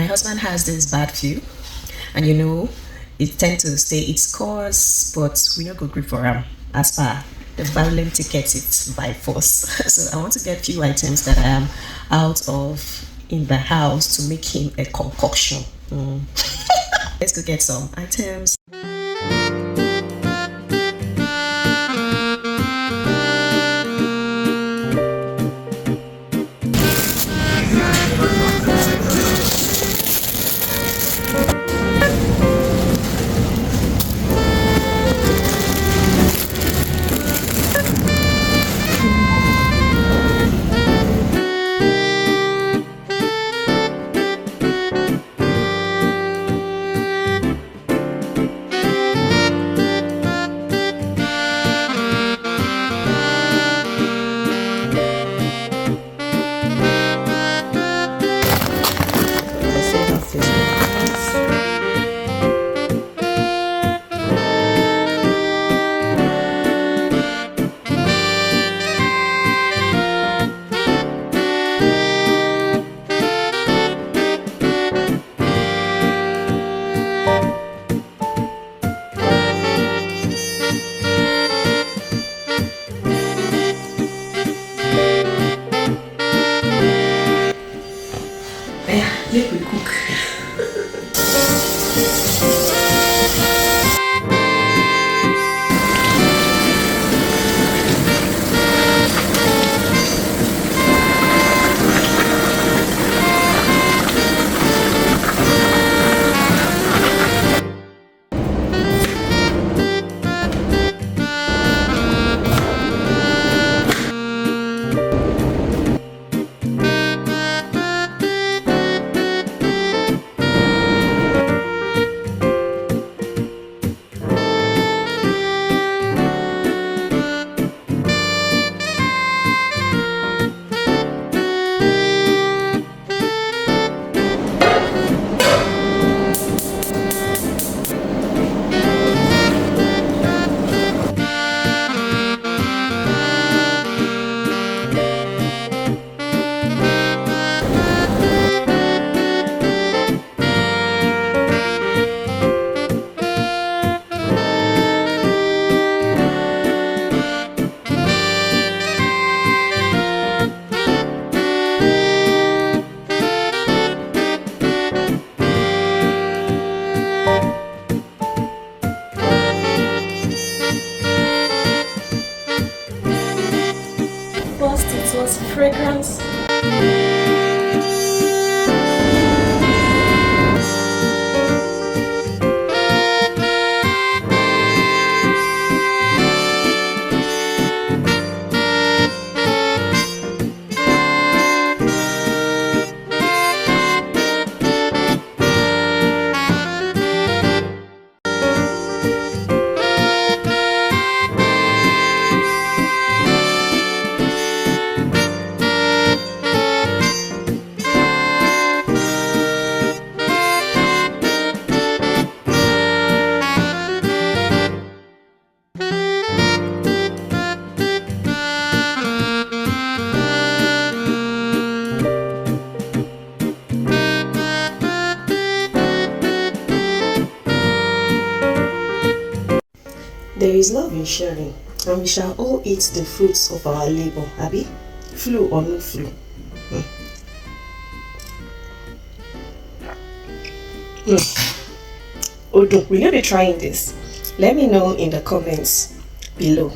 husband has this bad flu, and you know, it tend to say it's cause, but we no go gree for him as per the violent ticket it by force. So I want to get few items that I am out of in the house to make him a concoction. Let's go get some items. Yeah, make we cook. First, it was fragrance. There is love in sharing, and we shall all eat the fruits of our labor, Abi? Flu or no flu? Odo, will you be trying this? Let me know in the comments below.